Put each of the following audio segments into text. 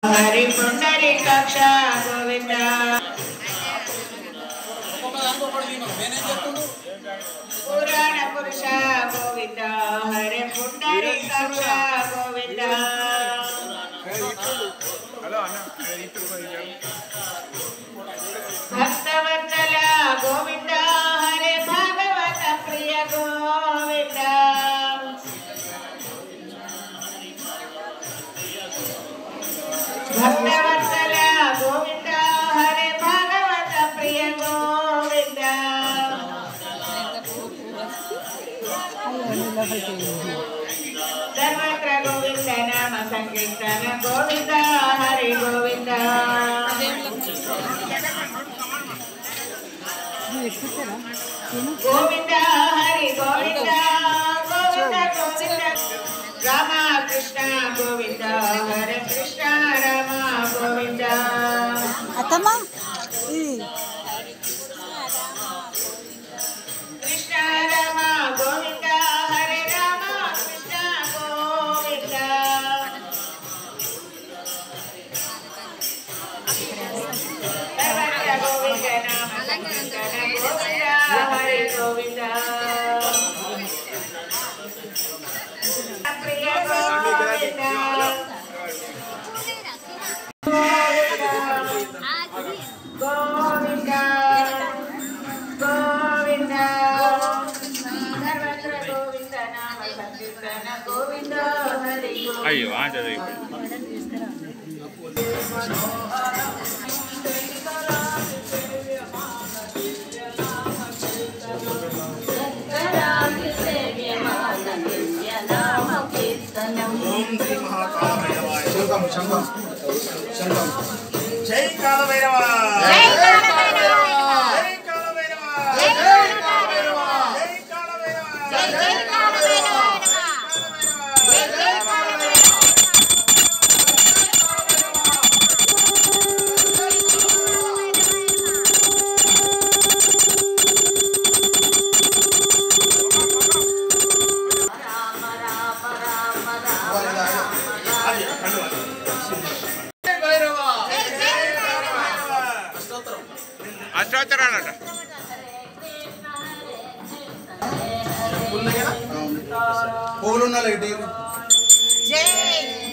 हरि पुंडरीकाक्ष गोविंद पुराण पुरुष गोविंद हरि पुंडरीकाक्ष गोविंद भक्तवत्सल गोविंद हरे भागवत प्रिय गोविंद भक्तवत्सल गोविंद हरे भागवत प्रिय गोविंद सर्वत्र गोविंद नाम संकीर्तन गोविंद हरे गोविंद गोविंद हरि गोविंद गोविंद गोविंद राम कृष्ण गोविंद हरे कृष्ण राम गोविंद अतमा कृष्ण राम गोविंद हरे राम कृष्ण गोविंद सर्वत्र गोविंद नाम संकीर्तन गोविंद हरे गोविंद प्रिय गोविंद गोविंद गोविंद सर्वत्र गोविंद नाम संकीर्तन गोविंद हरि गोविंद अय्यो जय काल भैरव जय काल भैरव जय काल भैरव जय काल भैरव जय काल भैरव जय काल भैरव जय काल भैरव అష్టోత్తరాలట పూలున్నా లేటి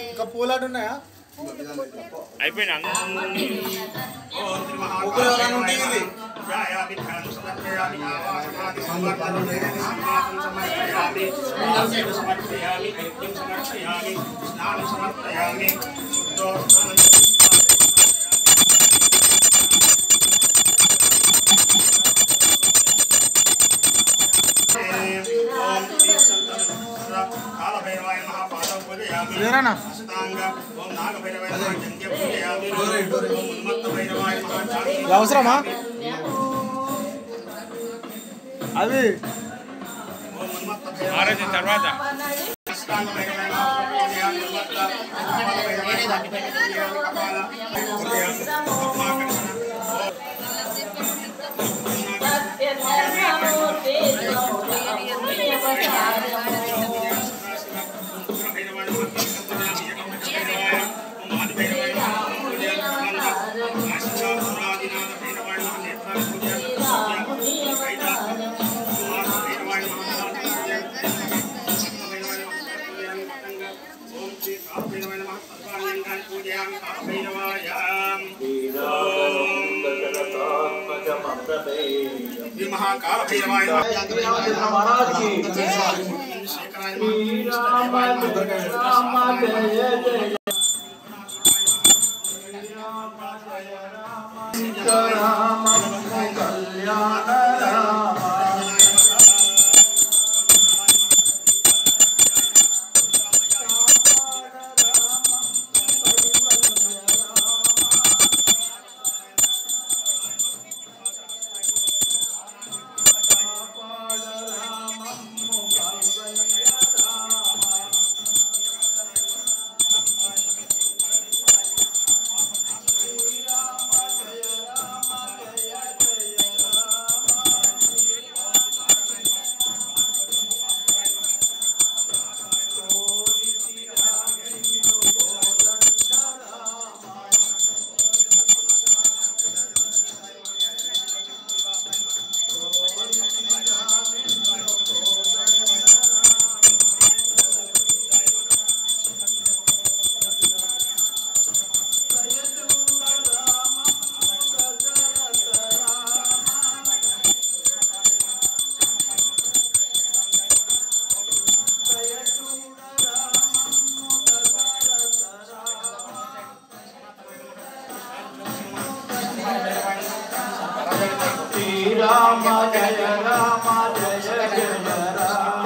ఇంకా పూలాడు ఉన్నాయా అయిపోయినా అవసరమా అది ఆరోజు తర్వాత महाकाल भैरवाय महाराज की రామ జయ రామ జయ జయ రామ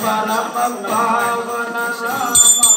పరమ పావన రామ